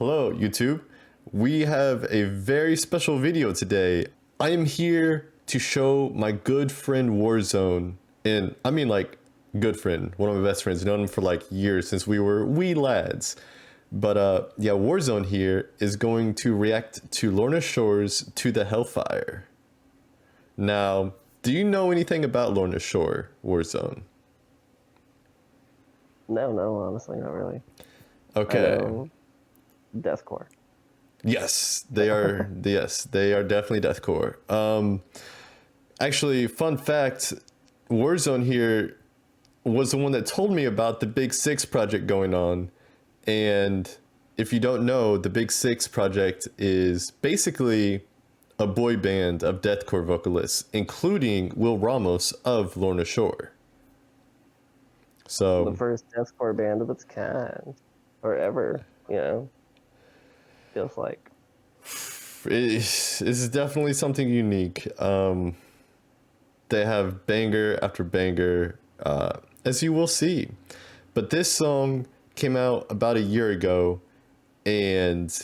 Hello, YouTube. We have a very special video today. I am here to show my good friend Warzone, and I mean like good friend, one of my best friends, known him for like years since we were wee lads. But yeah, Warzone here is going to react to Lorna Shore's To the Hellfire. Now, do you know anything about Lorna Shore, Warzone? No, honestly, not really. I Okay. know deathcore. Yes, they are. Yes, they are definitely deathcore. Actually, fun fact: Warzone here was the one that told me about the Big Six project going on. And if you don't know, the Big Six project is basically a boy band of deathcore vocalists, including Will Ramos of Lorna Shore. The So first deathcore band of its kind, or ever. Feels like. this is definitely something unique. They have banger after banger, as you will see. But this song came out about a year ago, and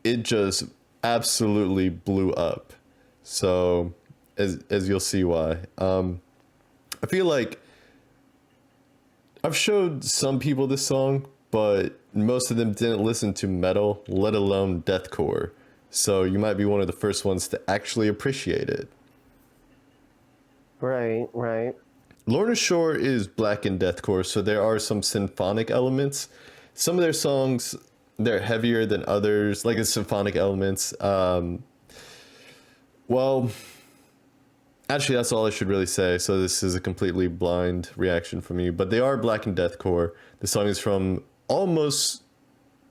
it just absolutely blew up. So, as you'll see why. I feel like I've showed some people this song, but most of them didn't listen to metal, let alone deathcore. So you might be one of the first ones to actually appreciate it. Right. Lorna Shore is black and deathcore, so there are some symphonic elements. Some of their songs, they're heavier than others, like the symphonic elements. Well, actually, that's all I should really say. So this is a completely blind reaction from me, but they are black and deathcore. The song is from almost,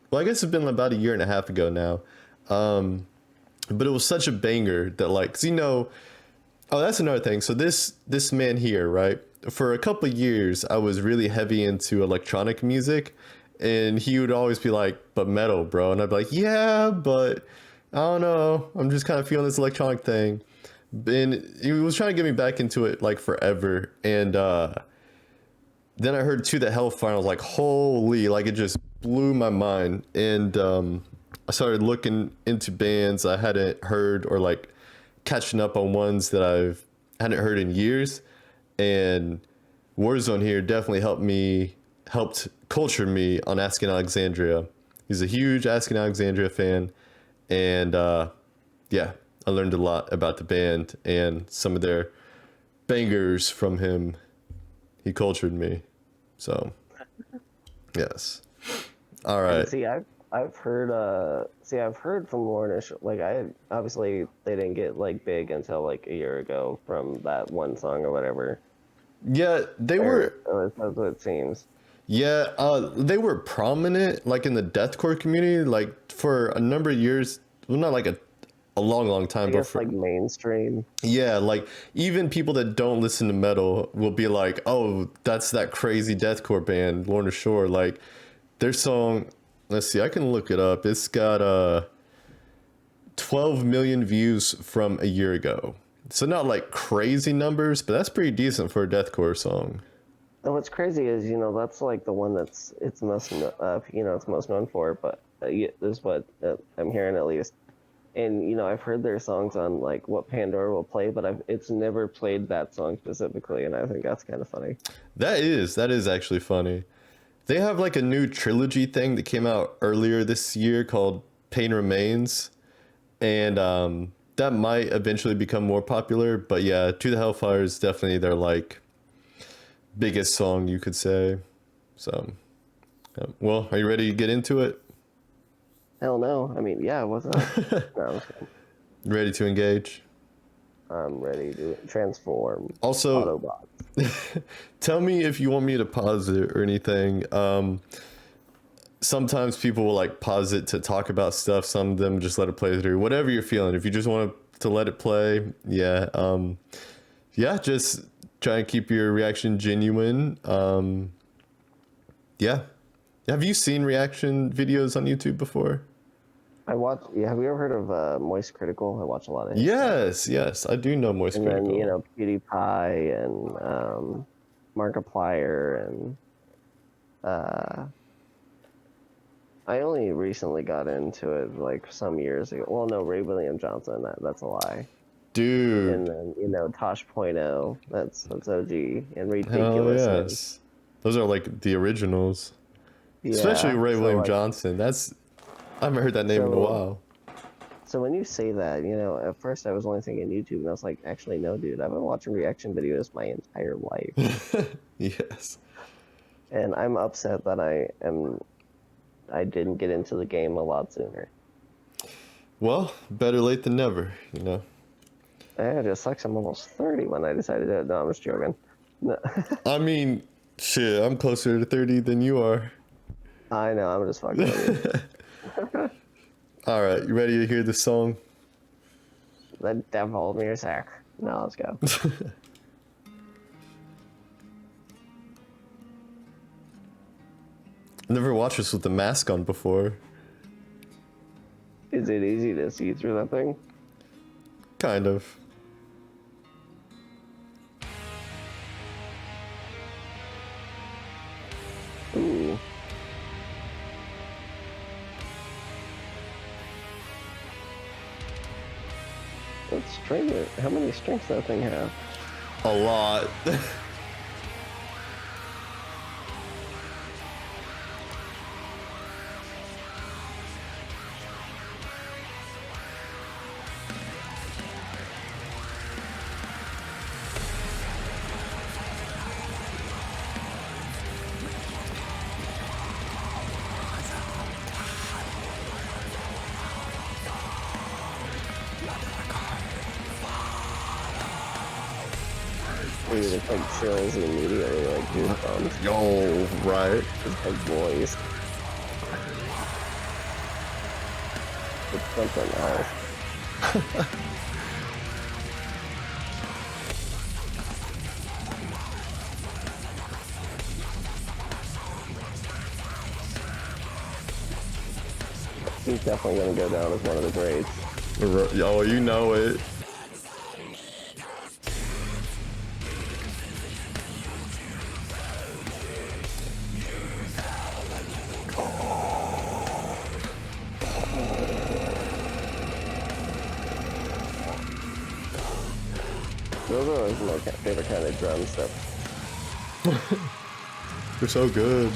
well, I guess it's been about a year and a half ago now. But it was such a banger that, like, 'cause oh, that's another thing. So this man here, right? For a couple of years, I was really heavy into electronic music, and he would always be like, "But metal, bro," and I'd be like, "Yeah, but I don't know. I'm just kind of feeling this electronic thing." And he was trying to get me back into it like forever, and then I heard To the Hellfire, and I was like, "Holy!" Like it just blew my mind, and I started looking into bands I hadn't heard or like catching up on ones that hadn't heard in years, and Warzone here definitely helped culture me on Asking Alexandria. He's a huge Asking Alexandria fan, and yeah, I learned a lot about the band and some of their bangers from him. He cultured me, so yes. All And right. I've heard from Lorna. Like I obviously they didn't get like big until like a year ago from that one song or whatever. Yeah, they were. Or that's what it seems. Yeah, they were prominent like in the deathcore community, like for a number of years. Well, not like a long time, I but guess for like mainstream. yeah, like even people that don't listen to metal will be like, "Oh, that's that crazy deathcore band, Lorna Shore." Like their song, let's see, I can look it up. It's got 12 million views from a year ago. So not like crazy numbers, but that's pretty decent for a deathcore song. And what's crazy is, that's like the one it's most, it's most known for. But this is what I'm hearing at least. And I've heard their songs on like what Pandora will play, but it's never played that song specifically, and I think that's kind of funny. That is actually funny. They have like a new trilogy thing that came out earlier this year called Pain Remains, and that might eventually become more popular. But yeah, To the Hellfire is definitely their like biggest song, you could say. So, yeah. Well, are you ready to get into it? Hell no. I mean, yeah, what's up? No, I'm just kidding. Ready to engage? I'm ready to transform Also, Autobot. tell me if you want me to pause it or anything. Sometimes people will like pause it to talk about stuff. Some of them just let it play through. Whatever you're feeling. If you just want to let it play, yeah. Yeah, just try and keep your reaction genuine. Yeah. Have you seen reaction videos on YouTube before? I watch. Yeah, have you ever heard of Moist Critical? I watch a lot of his stuff. Yes, I do know Moist And Critical. then PewDiePie and Markiplier and I only recently got into it like some years ago. Well, no, Ray William Johnson. That's a lie. And Dude, then Tosh Point oh, that's OG and hell ridiculousness. yes. Those are like the originals. Especially Yeah. Ray So William like Johnson. I haven't heard that name in a so while. so when you say that, at first I was only thinking YouTube, and I was like, actually no, dude. I've been watching reaction videos my entire life, Yes. and I'm upset that I didn't get into the game a lot sooner. Well, better late than never, you know. It just sucks. I'm almost 30 when I decided to. No, I'm just joking. No. I mean, shit, I'm closer to 30 than you are. I know. I'm just fucking with you. All right, you ready to hear the song? The devil music. No, let's go. Never watched this with the mask on before. Is it easy to see through that thing? Kind of. Ooh. That's strange. How many strings does that thing have? A lot. Dude, it's like chills immediately, like goosebumps. Yo, right. It's like voice. It's something else. He's definitely gonna go down as one of the greats. Yo, you know it. Those are always my favorite kind of drum stuff. They're so good.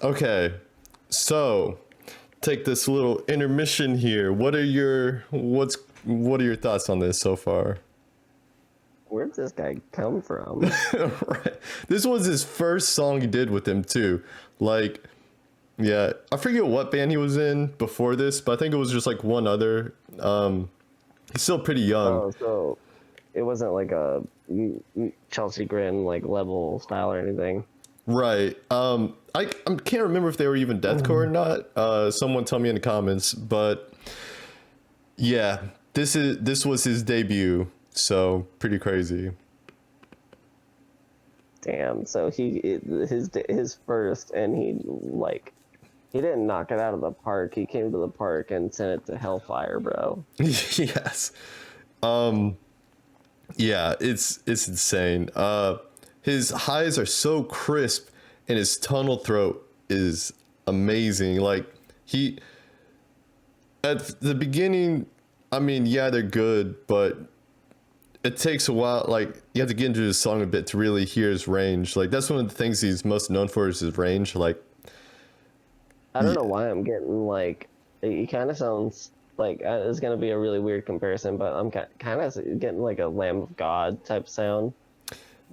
Okay, so take this little intermission here. What are your thoughts on this so far? Where'd this guy come from? Right. This was his first song he did with him too. Like, yeah, I forget what band he was in before this, but I think it was just like one other. He's still pretty young. Oh, so it wasn't like a Chelsea Grin like level style or anything. Right. I can't remember if they were even deathcore or not. Someone tell me in the comments, but yeah, this was his debut, so pretty crazy. Damn. So his first, and he didn't knock it out of the park. He came to the park and sent it to Hellfire, bro. Yes. Yeah, it's insane. His highs are so crisp and his tunnel throat is amazing. Like he at the beginning, I mean, yeah, they're good, but it takes a while. Like you have to get into the song a bit to really hear his range. Like that's one of the things he's most known for is his range. Like I don't know why I'm getting like he kind of sounds like it's gonna be a really weird comparison, but I'm kind of getting like a Lamb of God type sound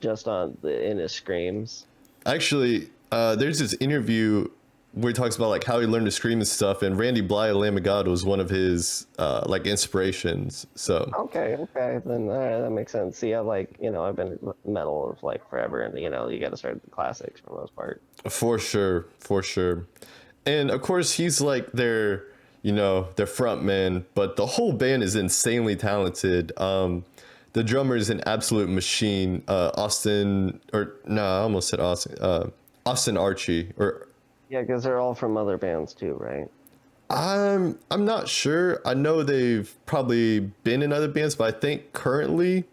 just in his screams. actually, there's this interview where he talks about like how he learned to scream and stuff, and Randy Blythe, Lamb of God, was one of his like inspirations. So Okay, then that makes sense. See, I've been metal like forever, and you got to start with the classics for the most part. for sure, for sure. And of course, he's like their front man, but the whole band is insanely talented. The drummer is an absolute machine. Austin, or no, I almost said Austin. Austin Archie, or Yeah, because they're all from other bands too, right? I'm not sure. I know they've probably been in other bands, but I think currently,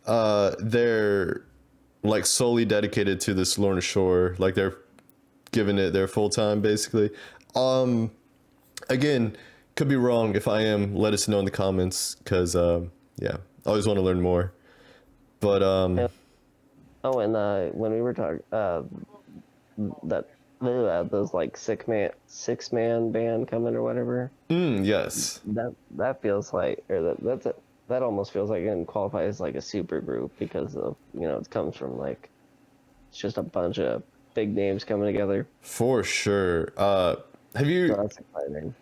they're like solely dedicated to this Lorna Shore. Like they're giving it their full time, basically. Um, Again, could be wrong. If I am, let us know in the comments, because yeah, I always want to learn more. But And, oh, and when we were talking, that those like six man band coming or whatever. yes, That feels like, or that almost feels like it can qualify as like a super group because of it comes from like it's just a bunch of big names coming together. for sure. Have So you that's exciting.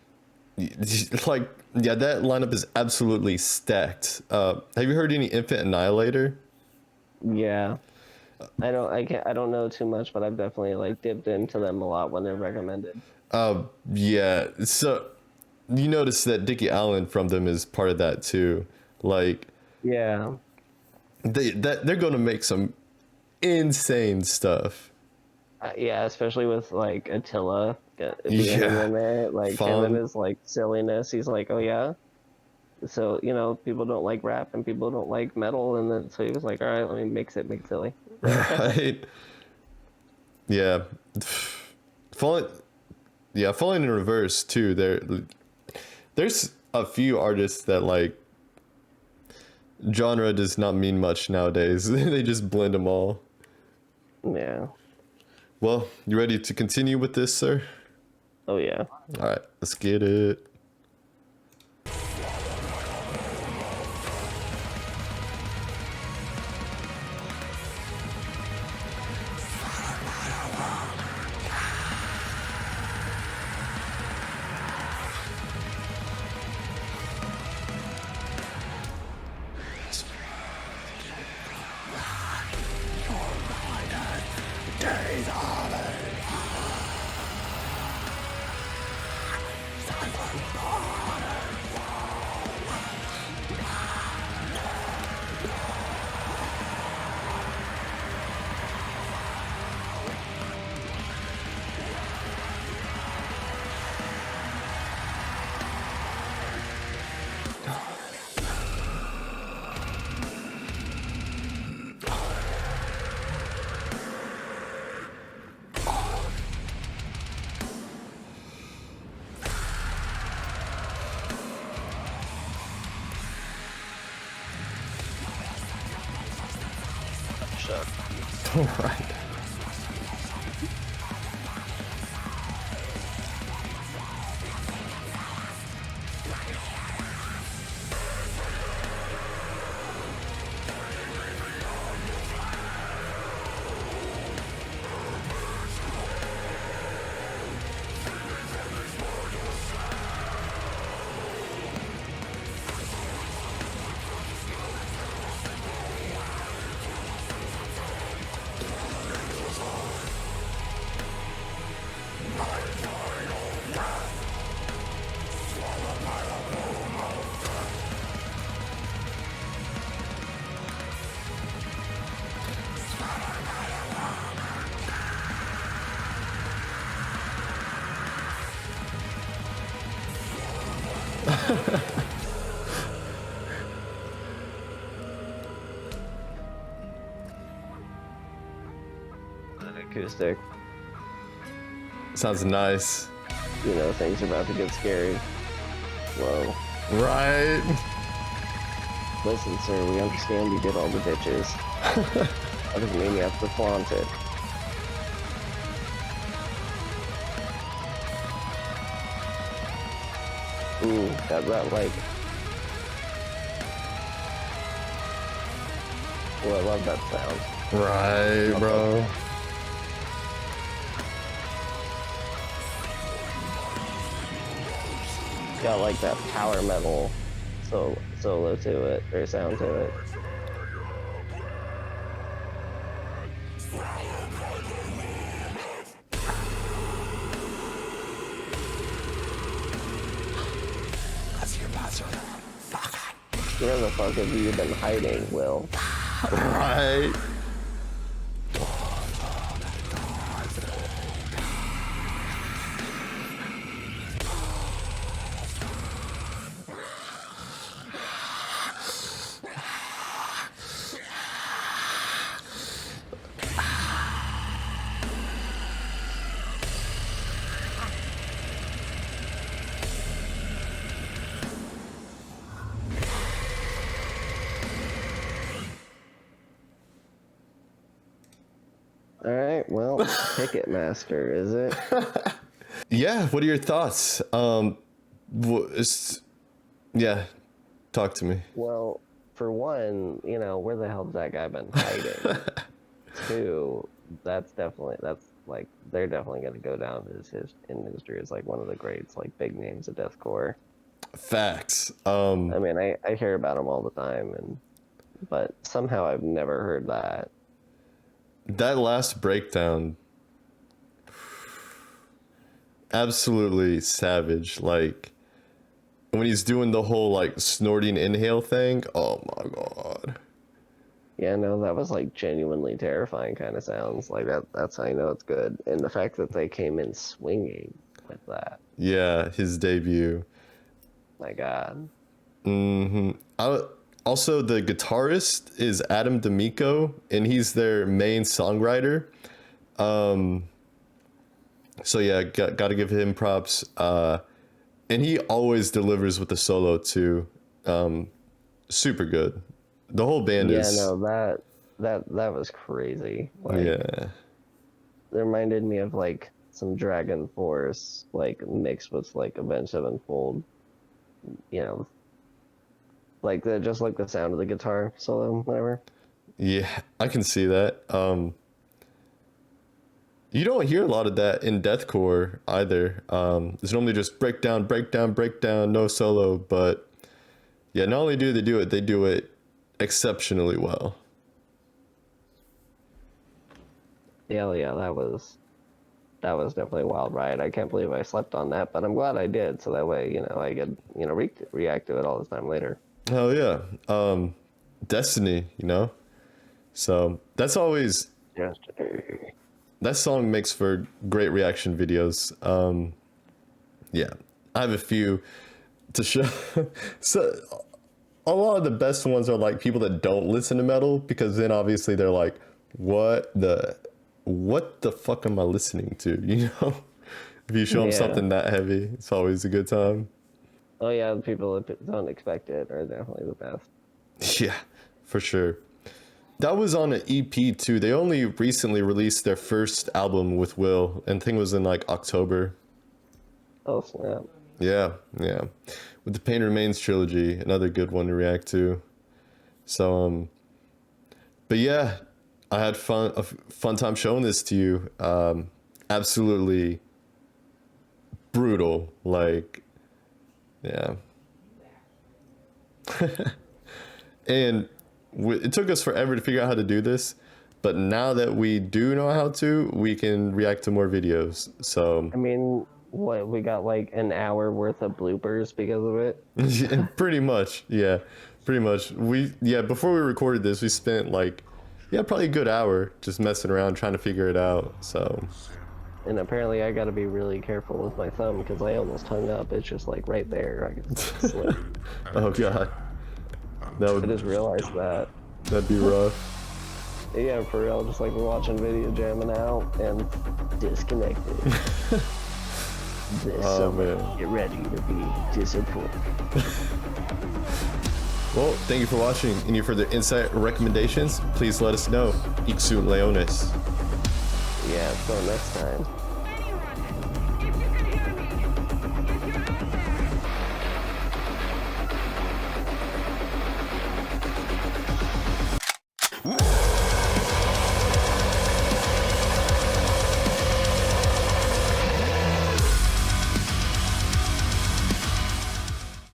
like, yeah, that lineup is absolutely stacked. Have you heard any Infant Annihilator? Yeah, I don't know too much, but I've definitely like dipped into them a lot when they're recommended. Yeah. So you notice that Dickie Allen from them is part of that too. Like Yeah, they're gonna make some insane stuff. yeah, especially with like Attila being Yeah, in there, like him and fun. his like silliness. He's like, oh yeah. So people don't like rap and people don't like metal, and then so he was like, all right, let me mix it, make it silly. Right. Yeah. Falling. Yeah, falling in reverse too. There's a few artists that like genre does not mean much nowadays. They just blend them all. Yeah. Well, you ready to continue with this, sir? Oh yeah. All right, let's get it. Shut. All right. Acoustic. Sounds nice. Things are about to get scary. Whoa. Right. Listen, sir, we understand you did all the ditches. That doesn't mean you have to flaunt it. Ooh, that like... Oh, I love that sound. Right, bro. got like that power metal solo to it, or sound to it. Where the fuck have you been hiding, Will? Right. Alright, well, Ticketmaster, is it? Yeah. What are your thoughts? Yeah. Talk to me. Well, for one, you know, where the hell's that guy been hiding? Two, that's like, they're definitely gonna go down as in history as like one of the greats, like big names of deathcore. Facts. I mean, I hear about him all the time, but somehow I've never heard that. That last breakdown, absolutely savage. Like when he's doing the whole like snorting inhale thing. Oh my god. Yeah, no, that was like genuinely terrifying kind of sounds. Like that's how I know it's good. And the fact that they came in swinging with that. Yeah, his debut. My God. Also, the guitarist is Adam D'Amico, and he's their main songwriter. So yeah, got to give him props. And he always delivers with the solo too. Super good. The whole band is. Yeah, no, that was crazy. Like, Yeah. it reminded me of like some Dragon Force, like mixed with like Avenged Sevenfold. You know, like just like the sound of the guitar solo, whatever. Yeah, I can see that. You don't hear a lot of that in deathcore either. It's normally just breakdown, breakdown, breakdown, no solo. But yeah, not only do they do it exceptionally well. Yeah, that was definitely a wild ride. I can't believe I slept on that, but I'm glad I did. So that way, you know, I could, you know, react to it all this time later. Hell yeah. Destiny, you know? So that's always, Destiny. that song makes for great reaction videos. Yeah, I have a few to show. So a lot of the best ones are like people that don't listen to metal, because then obviously they're like, what the fuck am I listening to? You know, if you show them something that heavy, it's always a good time. Oh yeah, the people that don't expect it are definitely the best. Yeah, for sure. That was on an EP too. They only recently released their first album with Will, and I think it was in like October. Oh snap. Yeah. With the Pain Remains trilogy, another good one to react to. So, but yeah, I had a fun time showing this to you. Absolutely brutal. Like, yeah. And it took us forever to figure out how to do this, but now that we do know how to, we can react to more videos. So I mean, what, we got like an hour worth of bloopers because of it? pretty much, yeah. Pretty much. Before we recorded this, we spent like, probably a good hour just messing around trying to figure it out. So, and apparently I gotta be really careful with my thumb because I almost hung up. It's just like right there. I can slip. Oh god. I just realized that. That'd be rough. Yeah, for real. Just like we're watching video, jamming out, and disconnected. This summer, man. get ready to be disappointed. Well, thank you for watching. Any further insight or recommendations, please let us know. Ixu Leones. Yeah, until next time.